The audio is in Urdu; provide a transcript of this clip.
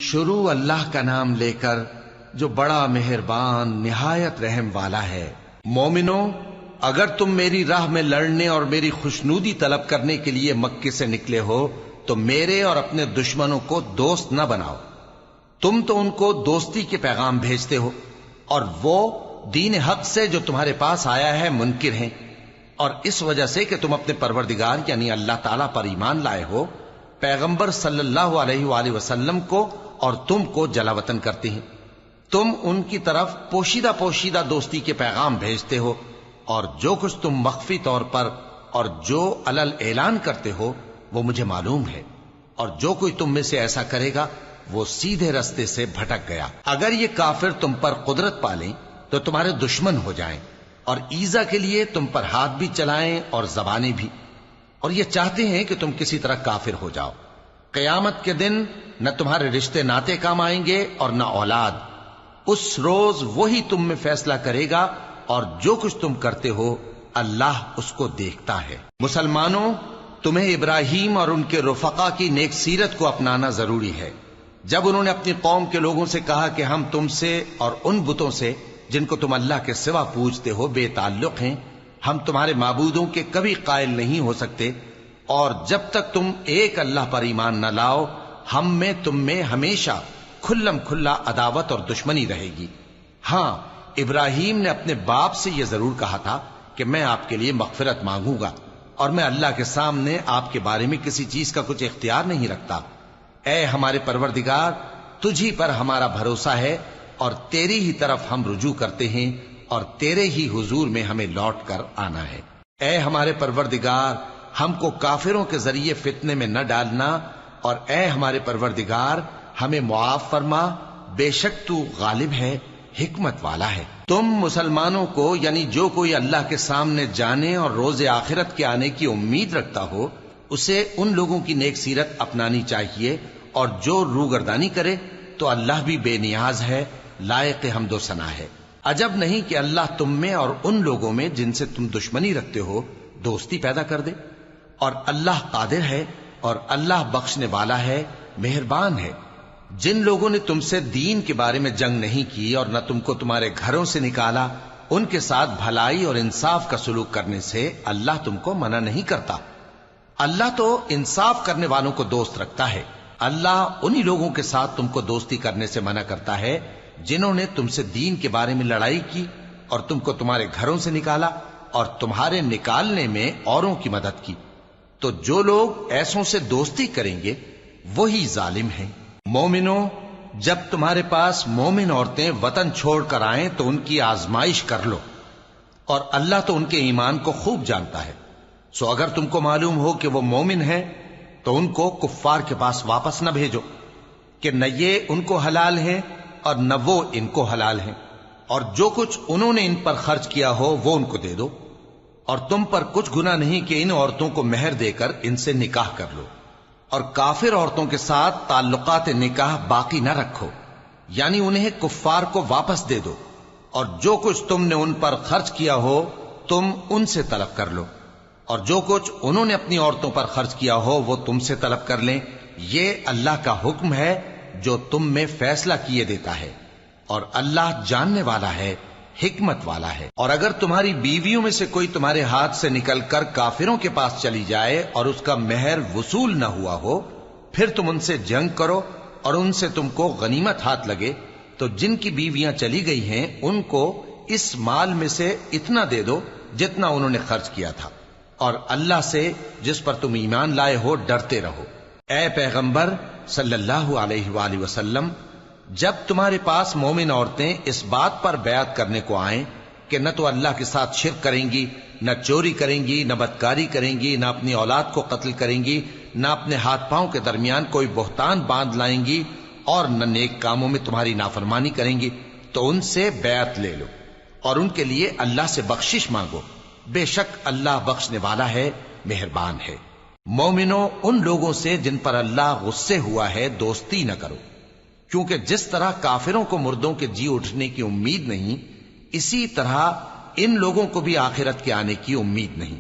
شروع اللہ کا نام لے کر جو بڑا مہربان نہایت رحم والا ہے۔ مومنو، اگر تم میری راہ میں لڑنے اور میری خوشنودی طلب کرنے کے لیے مکے سے نکلے ہو تو میرے اور اپنے دشمنوں کو دوست نہ بناؤ۔ تم تو ان کو دوستی کے پیغام بھیجتے ہو اور وہ دین حق سے جو تمہارے پاس آیا ہے منکر ہیں، اور اس وجہ سے کہ تم اپنے پروردگار یعنی اللہ تعالیٰ پر ایمان لائے ہو، پیغمبر صلی اللہ علیہ وآلہ وسلم کو اور تم کو جلا وطن کرتے ہیں۔ تم ان کی طرف پوشیدہ پوشیدہ دوستی کے پیغام بھیجتے ہو، اور جو کچھ تم مخفی طور پر اور جو علل اعلان کرتے ہو وہ مجھے معلوم ہے، اور جو کوئی تم میں سے ایسا کرے گا وہ سیدھے رستے سے بھٹک گیا۔ اگر یہ کافر تم پر قدرت پالیں تو تمہارے دشمن ہو جائیں، اور ایذا کے لیے تم پر ہاتھ بھی چلائیں اور زبانیں بھی، اور یہ چاہتے ہیں کہ تم کسی طرح کافر ہو جاؤ۔ قیامت کے دن نہ تمہارے رشتے ناتے کام آئیں گے اور نہ اولاد۔ اس روز وہی تم میں فیصلہ کرے گا، اور جو کچھ تم کرتے ہو اللہ اس کو دیکھتا ہے۔ مسلمانوں، تمہیں ابراہیم اور ان کے رفقا کی نیک سیرت کو اپنانا ضروری ہے۔ جب انہوں نے اپنی قوم کے لوگوں سے کہا کہ ہم تم سے اور ان بتوں سے جن کو تم اللہ کے سوا پوجتے ہو بے تعلق ہیں، ہم تمہارے معبودوں کے کبھی قائل نہیں ہو سکتے، اور جب تک تم ایک اللہ پر ایمان نہ لاؤ ہم میں تم میں ہمیشہ کھلم کھلا عداوت اور دشمنی رہے گی۔ ہاں، ابراہیم نے اپنے باپ سے یہ ضرور کہا تھا کہ میں آپ کے لیے مغفرت مانگوں گا، اور میں اللہ کے سامنے آپ کے بارے میں کسی چیز کا کچھ اختیار نہیں رکھتا۔ اے ہمارے پروردگار، تجھی پر ہمارا بھروسہ ہے اور تیری ہی طرف ہم رجوع کرتے ہیں، اور تیرے ہی حضور میں ہمیں لوٹ کر آنا ہے۔ اے ہمارے پروردگار، ہم کو کافروں کے ذریعے فتنے میں نہ ڈالنا، اور اے ہمارے پروردگار ہمیں معاف فرما، بے شک تو غالب ہے، حکمت والا ہے۔ تم مسلمانوں کو یعنی جو کوئی اللہ کے سامنے جانے اور روز آخرت کے آنے کی امید رکھتا ہو اسے ان لوگوں کی نیک سیرت اپنانی چاہیے، اور جو روگردانی کرے تو اللہ بھی بے نیاز ہے، لائق حمد و ثنا ہے۔ عجب نہیں کہ اللہ تم میں اور ان لوگوں میں جن سے تم دشمنی رکھتے ہو دوستی پیدا کر دے، اور اللہ قادر ہے اور اللہ بخشنے والا ہے، مہربان ہے۔ جن لوگوں نے تم سے دین کے بارے میں جنگ نہیں کی اور نہ تم کو تمہارے گھروں سے نکالا، ان کے ساتھ بھلائی اور انصاف کا سلوک کرنے سے اللہ تم کو منع نہیں کرتا۔ اللہ تو انصاف کرنے والوں کو دوست رکھتا ہے۔ اللہ انہی لوگوں کے ساتھ تم کو دوستی کرنے سے منع کرتا ہے جنہوں نے تم سے دین کے بارے میں لڑائی کی اور تم کو تمہارے گھروں سے نکالا اور تمہارے نکالنے میں اوروں کی مدد کی، تو جو لوگ ایسوں سے دوستی کریں گے وہی ظالم ہیں۔ مومنوں، جب تمہارے پاس مومن عورتیں وطن چھوڑ کر آئیں تو ان کی آزمائش کر لو، اور اللہ تو ان کے ایمان کو خوب جانتا ہے۔ سو اگر تم کو معلوم ہو کہ وہ مومن ہیں تو ان کو کفار کے پاس واپس نہ بھیجو کہ نہ یہ ان کو حلال ہیں اور نہ وہ ان کو حلال ہیں، اور جو کچھ انہوں نے ان پر خرچ کیا ہو وہ ان کو دے دو، اور تم پر کچھ گناہ نہیں کہ ان عورتوں کو مہر دے کر ان سے نکاح کر لو، اور کافر عورتوں کے ساتھ تعلقات نکاح باقی نہ رکھو، یعنی انہیں کفار کو واپس دے دو، اور جو کچھ تم نے ان پر خرچ کیا ہو تم ان سے طلب کر لو، اور جو کچھ انہوں نے اپنی عورتوں پر خرچ کیا ہو وہ تم سے طلب کر لیں۔ یہ اللہ کا حکم ہے جو تم میں فیصلہ کیے دیتا ہے، اور اللہ جاننے والا ہے، حکمت والا ہے۔ اور اگر تمہاری بیویوں میں سے کوئی تمہارے ہاتھ سے نکل کر کافروں کے پاس چلی جائے اور اس کا مہر وصول نہ ہوا ہو، پھر تم ان سے جنگ کرو اور ان سے تم کو غنیمت ہاتھ لگے، تو جن کی بیویاں چلی گئی ہیں ان کو اس مال میں سے اتنا دے دو جتنا انہوں نے خرچ کیا تھا، اور اللہ سے جس پر تم ایمان لائے ہو ڈرتے رہو۔ اے پیغمبر صلی اللہ علیہ وآلہ وسلم، جب تمہارے پاس مومن عورتیں اس بات پر بیعت کرنے کو آئیں کہ نہ تو اللہ کے ساتھ شرک کریں گی، نہ چوری کریں گی، نہ بدکاری کریں گی، نہ اپنی اولاد کو قتل کریں گی، نہ اپنے ہاتھ پاؤں کے درمیان کوئی بہتان باندھ لائیں گی، اور نہ نیک کاموں میں تمہاری نافرمانی کریں گی، تو ان سے بیعت لے لو اور ان کے لیے اللہ سے بخشش مانگو، بے شک اللہ بخشنے والا ہے، مہربان ہے۔ مومنوں، ان لوگوں سے جن پر اللہ غصے ہوا ہے دوستی نہ کرو، کیونکہ جس طرح کافروں کو مردوں کے جی اٹھنے کی امید نہیں، اسی طرح ان لوگوں کو بھی آخرت کے آنے کی امید نہیں۔